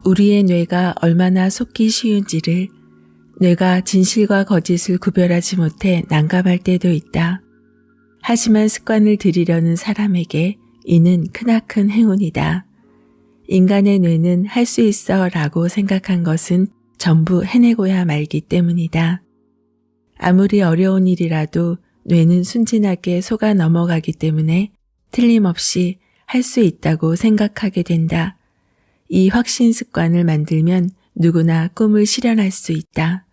우리의 뇌가 얼마나 속기 쉬운지를 뇌가 진실과 거짓을 구별하지 못해 난감할 때도 있다. 하지만 습관을 들이려는 사람에게 이는 크나큰 행운이다. 인간의 뇌는 할 수 있어 라고 생각한 것은 전부 해내고야 말기 때문이다. 아무리 어려운 일이라도 뇌는 순진하게 속아 넘어가기 때문에 틀림없이 할 수 있다고 생각하게 된다. 이 확신 습관을 만들면 누구나 꿈을 실현할 수 있다.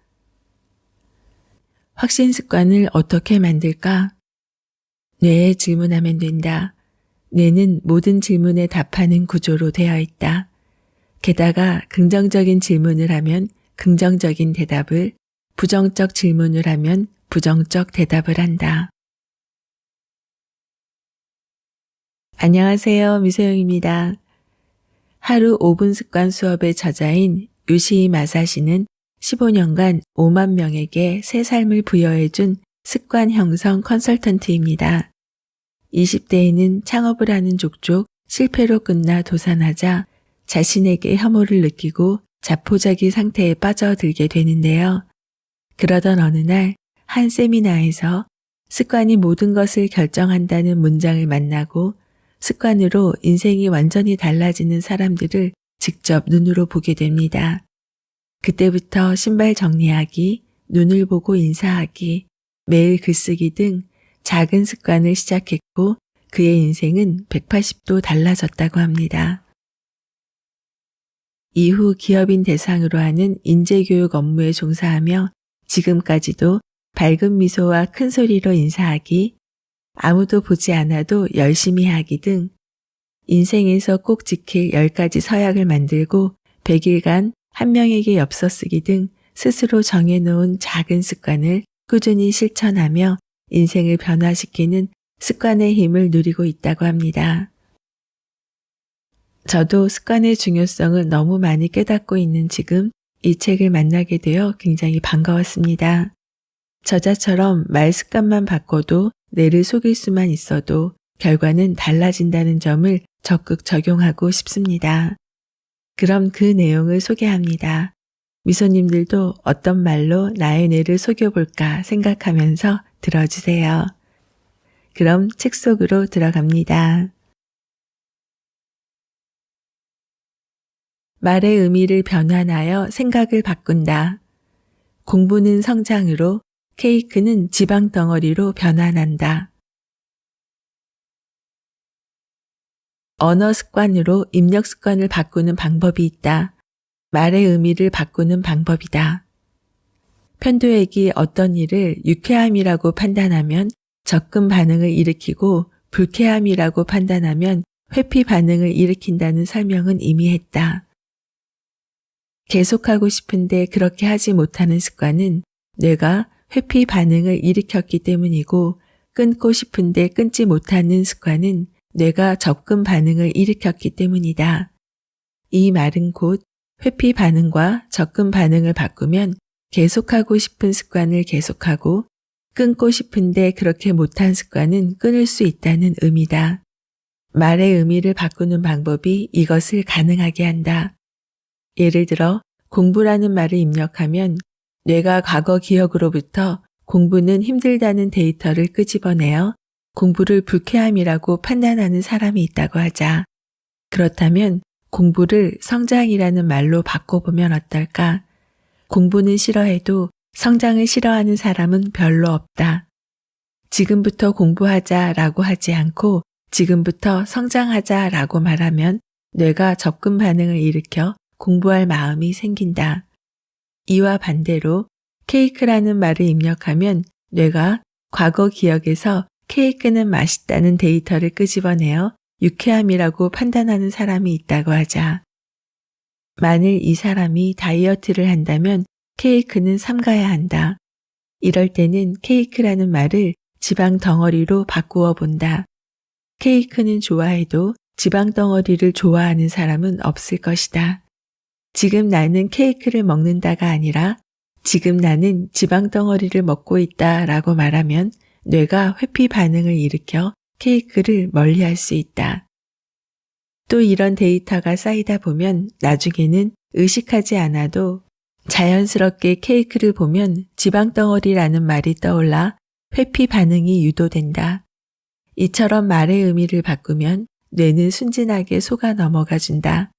확신 습관을 어떻게 만들까? 뇌에 질문하면 된다. 뇌는 모든 질문에 답하는 구조로 되어 있다. 게다가 긍정적인 질문을 하면 긍정적인 대답을, 부정적 질문을 하면 부정적 대답을 한다. 안녕하세요. 미소영입니다. 하루 5분 습관 수업의 저자인 요시히 마사시는 15년간 5만 명에게 새 삶을 부여해준 습관 형성 컨설턴트입니다. 20대에는 창업을 하는 족족 실패로 끝나 도산하자 자신에게 혐오를 느끼고 자포자기 상태에 빠져들게 되는데요. 그러던 어느 날 한 세미나에서 습관이 모든 것을 결정한다는 문장을 만나고 습관으로 인생이 완전히 달라지는 사람들을 직접 눈으로 보게 됩니다. 그때부터 신발 정리하기, 눈을 보고 인사하기, 매일 글쓰기 등 작은 습관을 시작했고 그의 인생은 180도 달라졌다고 합니다. 이후 기업인 대상으로 하는 인재교육 업무에 종사하며 지금까지도 밝은 미소와 큰 소리로 인사하기, 아무도 보지 않아도 열심히 하기 등 인생에서 꼭 지킬 10가지 서약을 만들고 100일간 한 명에게 엽서 쓰기 등 스스로 정해놓은 작은 습관을 꾸준히 실천하며 인생을 변화시키는 습관의 힘을 누리고 있다고 합니다. 저도 습관의 중요성을 너무 많이 깨닫고 있는 지금 이 책을 만나게 되어 굉장히 반가웠습니다. 저자처럼 말 습관만 바꿔도 뇌를 속일 수만 있어도 결과는 달라진다는 점을 적극 적용하고 싶습니다. 그럼 그 내용을 소개합니다. 미소님들도 어떤 말로 나의 뇌를 속여볼까 생각하면서 들어주세요. 그럼 책 속으로 들어갑니다. 말의 의미를 변환하여 생각을 바꾼다. 공부는 성장으로, 케이크는 지방 덩어리로 변환한다. 언어 습관으로 입력 습관을 바꾸는 방법이 있다. 말의 의미를 바꾸는 방법이다. 편도액이 어떤 일을 유쾌함이라고 판단하면 접근 반응을 일으키고 불쾌함이라고 판단하면 회피 반응을 일으킨다는 설명은 이미 했다. 계속하고 싶은데 그렇게 하지 못하는 습관은 뇌가 회피 반응을 일으켰기 때문이고 끊고 싶은데 끊지 못하는 습관은 뇌가 접근 반응을 일으켰기 때문이다. 이 말은 곧 회피 반응과 접근 반응을 바꾸면 계속하고 싶은 습관을 계속하고 끊고 싶은데 그렇게 못한 습관은 끊을 수 있다는 의미다. 말의 의미를 바꾸는 방법이 이것을 가능하게 한다. 예를 들어 공부라는 말을 입력하면 뇌가 과거 기억으로부터 공부는 힘들다는 데이터를 끄집어내어 공부를 불쾌함이라고 판단하는 사람이 있다고 하자. 그렇다면 공부를 성장이라는 말로 바꿔보면 어떨까? 공부는 싫어해도 성장을 싫어하는 사람은 별로 없다. 지금부터 공부하자라고 하지 않고 지금부터 성장하자라고 말하면 뇌가 접근 반응을 일으켜 공부할 마음이 생긴다. 이와 반대로 케이크라는 말을 입력하면 뇌가 과거 기억에서 케이크는 맛있다는 데이터를 끄집어내어 유쾌함이라고 판단하는 사람이 있다고 하자. 만일 이 사람이 다이어트를 한다면 케이크는 삼가야 한다. 이럴 때는 케이크라는 말을 지방 덩어리로 바꾸어 본다. 케이크는 좋아해도 지방 덩어리를 좋아하는 사람은 없을 것이다. 지금 나는 케이크를 먹는다가 아니라 지금 나는 지방 덩어리를 먹고 있다 라고 말하면 뇌가 회피 반응을 일으켜 케이크를 멀리할 수 있다. 또 이런 데이터가 쌓이다 보면 나중에는 의식하지 않아도 자연스럽게 케이크를 보면 지방덩어리라는 말이 떠올라 회피 반응이 유도된다. 이처럼 말의 의미를 바꾸면 뇌는 순진하게 속아 넘어가 준다.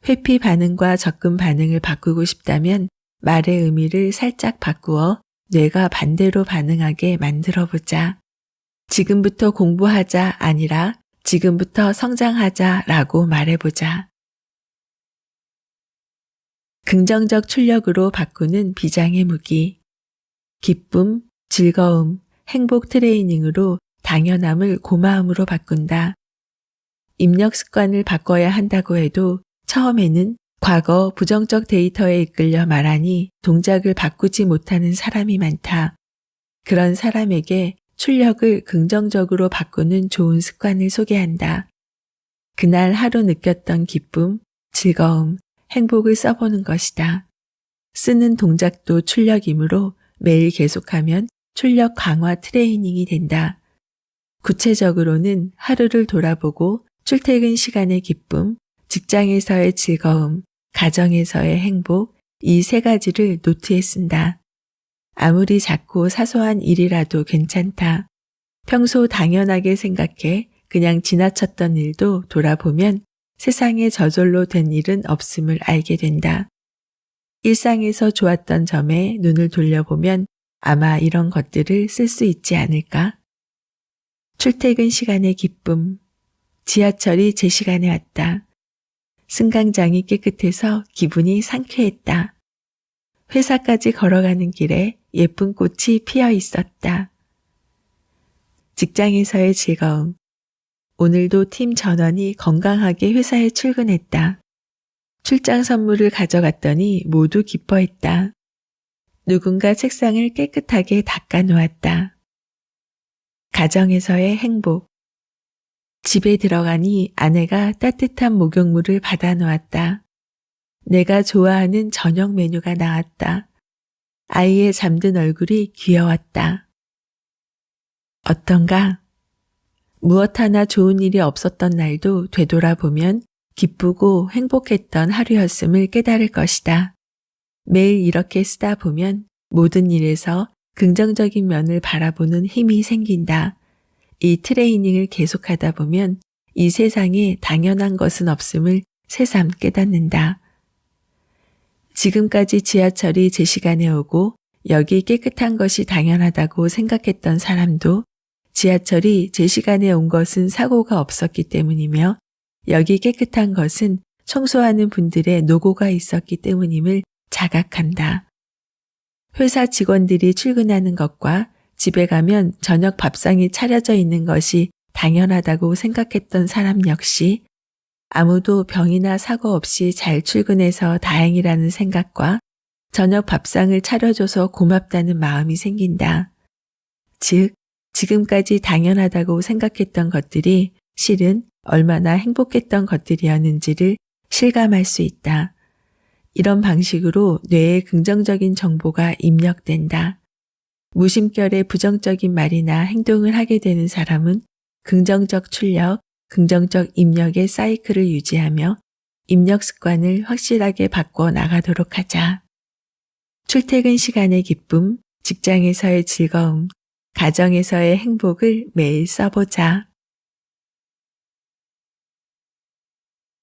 회피 반응과 접근 반응을 바꾸고 싶다면 말의 의미를 살짝 바꾸어 뇌가 반대로 반응하게 만들어 보자. 지금부터 공부하자 아니라 지금부터 성장하자 라고 말해보자. 긍정적 출력으로 바꾸는 비장의 무기. 기쁨, 즐거움, 행복 트레이닝으로 당연함을 고마움으로 바꾼다. 입력 습관을 바꿔야 한다고 해도 처음에는 과거 부정적 데이터에 이끌려 말하니 동작을 바꾸지 못하는 사람이 많다. 그런 사람에게 출력을 긍정적으로 바꾸는 좋은 습관을 소개한다. 그날 하루 느꼈던 기쁨, 즐거움, 행복을 써보는 것이다. 쓰는 동작도 출력이므로 매일 계속하면 출력 강화 트레이닝이 된다. 구체적으로는 하루를 돌아보고 출퇴근 시간의 기쁨, 직장에서의 즐거움, 가정에서의 행복, 이 세 가지를 노트에 쓴다. 아무리 작고 사소한 일이라도 괜찮다. 평소 당연하게 생각해 그냥 지나쳤던 일도 돌아보면 세상에 저절로 된 일은 없음을 알게 된다. 일상에서 좋았던 점에 눈을 돌려보면 아마 이런 것들을 쓸 수 있지 않을까? 출퇴근 시간의 기쁨. 지하철이 제 시간에 왔다. 승강장이 깨끗해서 기분이 상쾌했다. 회사까지 걸어가는 길에 예쁜 꽃이 피어 있었다. 직장에서의 즐거움. 오늘도 팀 전원이 건강하게 회사에 출근했다. 출장 선물을 가져갔더니 모두 기뻐했다. 누군가 책상을 깨끗하게 닦아 놓았다. 가정에서의 행복. 집에 들어가니 아내가 따뜻한 목욕물을 받아 놓았다. 내가 좋아하는 저녁 메뉴가 나왔다. 아이의 잠든 얼굴이 귀여웠다. 어떤가? 무엇 하나 좋은 일이 없었던 날도 되돌아보면 기쁘고 행복했던 하루였음을 깨달을 것이다. 매일 이렇게 쓰다 보면 모든 일에서 긍정적인 면을 바라보는 힘이 생긴다. 이 트레이닝을 계속하다 보면 이 세상에 당연한 것은 없음을 새삼 깨닫는다. 지금까지 지하철이 제 시간에 오고 여기 깨끗한 것이 당연하다고 생각했던 사람도 지하철이 제 시간에 온 것은 사고가 없었기 때문이며 여기 깨끗한 것은 청소하는 분들의 노고가 있었기 때문임을 자각한다. 회사 직원들이 출근하는 것과 집에 가면 저녁 밥상이 차려져 있는 것이 당연하다고 생각했던 사람 역시 아무도 병이나 사고 없이 잘 출근해서 다행이라는 생각과 저녁 밥상을 차려줘서 고맙다는 마음이 생긴다. 즉, 지금까지 당연하다고 생각했던 것들이 실은 얼마나 행복했던 것들이었는지를 실감할 수 있다. 이런 방식으로 뇌에 긍정적인 정보가 입력된다. 무심결에 부정적인 말이나 행동을 하게 되는 사람은 긍정적 출력, 긍정적 입력의 사이클을 유지하며 입력 습관을 확실하게 바꿔 나가도록 하자. 출퇴근 시간의 기쁨, 직장에서의 즐거움, 가정에서의 행복을 매일 써보자.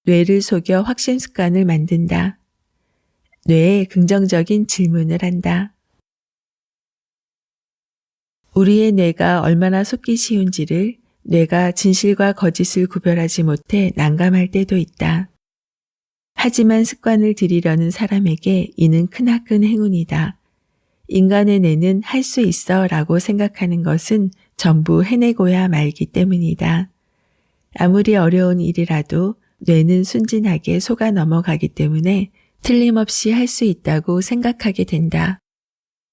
뇌를 속여 확신 습관을 만든다. 뇌에 긍정적인 질문을 한다. 우리의 뇌가 얼마나 속기 쉬운지를 뇌가 진실과 거짓을 구별하지 못해 난감할 때도 있다. 하지만 습관을 들이려는 사람에게 이는 크나큰 행운이다. 인간의 뇌는 할 수 있어 라고 생각하는 것은 전부 해내고야 말기 때문이다. 아무리 어려운 일이라도 뇌는 순진하게 속아 넘어가기 때문에 틀림없이 할 수 있다고 생각하게 된다.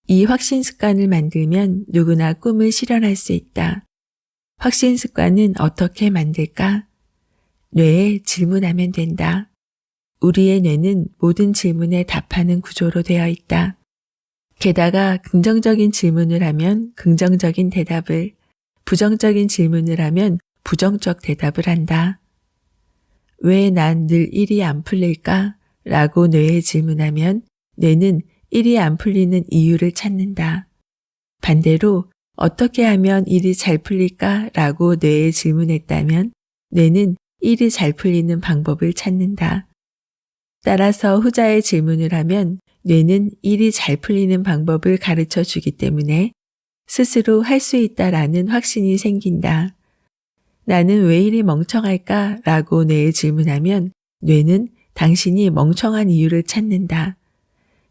이 확신 습관을 만들면 누구나 꿈을 실현할 수 있다. 확신 습관은 어떻게 만들까? 뇌에 질문하면 된다. 우리의 뇌는 모든 질문에 답하는 구조로 되어 있다. 게다가 긍정적인 질문을 하면 긍정적인 대답을, 부정적인 질문을 하면 부정적 대답을 한다. 왜 난 늘 일이 안 풀릴까? 라고 뇌에 질문하면 뇌는 일이 안 풀리는 이유를 찾는다. 반대로 어떻게 하면 일이 잘 풀릴까? 라고 뇌에 질문했다면 뇌는 일이 잘 풀리는 방법을 찾는다. 따라서 후자의 질문을 하면 뇌는 일이 잘 풀리는 방법을 가르쳐 주기 때문에 스스로 할 수 있다라는 확신이 생긴다. 나는 왜 이리 멍청할까? 라고 뇌에 질문하면 뇌는 당신이 멍청한 이유를 찾는다.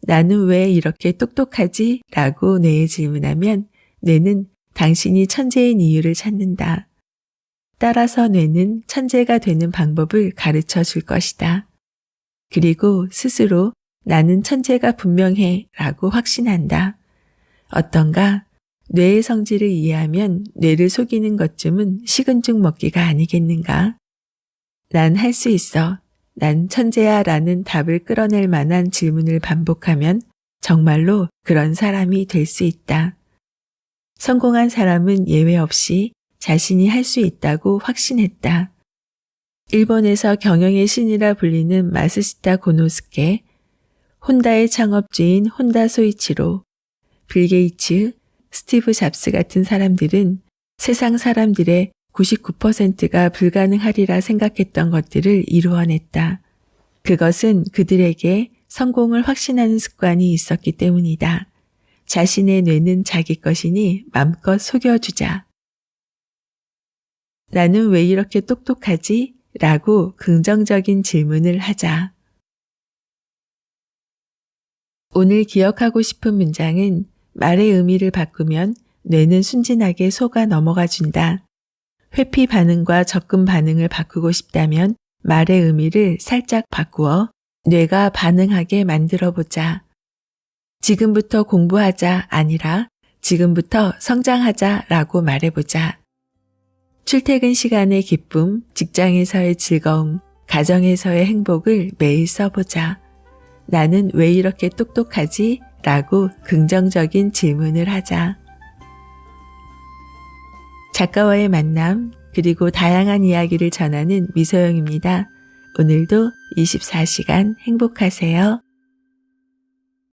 나는 왜 이렇게 똑똑하지? 라고 뇌에 질문하면 뇌는 당신이 천재인 이유를 찾는다. 따라서 뇌는 천재가 되는 방법을 가르쳐 줄 것이다. 그리고 스스로 나는 천재가 분명해 라고 확신한다. 어떤가? 뇌의 성질을 이해하면 뇌를 속이는 것쯤은 식은 죽 먹기가 아니겠는가? 난 할 수 있어. 난 천재야 라는 답을 끌어낼 만한 질문을 반복하면 정말로 그런 사람이 될 수 있다. 성공한 사람은 예외 없이 자신이 할 수 있다고 확신했다. 일본에서 경영의 신이라 불리는 마스시타 고노스케, 혼다의 창업주인 혼다 소이치로, 빌 게이츠, 스티브 잡스 같은 사람들은 세상 사람들의 99%가 불가능하리라 생각했던 것들을 이루어냈다. 그것은 그들에게 성공을 확신하는 습관이 있었기 때문이다. 자신의 뇌는 자기 것이니 맘껏 속여주자. 나는 왜 이렇게 똑똑하지? 라고 긍정적인 질문을 하자. 오늘 기억하고 싶은 문장은 말의 의미를 바꾸면 뇌는 순진하게 속아 넘어가 준다. 회피 반응과 접근 반응을 바꾸고 싶다면 말의 의미를 살짝 바꾸어 뇌가 반응하게 만들어 보자. 지금부터 공부하자 아니라 지금부터 성장하자 라고 말해보자. 출퇴근 시간의 기쁨, 직장에서의 즐거움, 가정에서의 행복을 매일 써보자. 나는 왜 이렇게 똑똑하지? 라고 긍정적인 질문을 하자. 작가와의 만남, 그리고 다양한 이야기를 전하는 미소영입니다. 오늘도 24시간 행복하세요.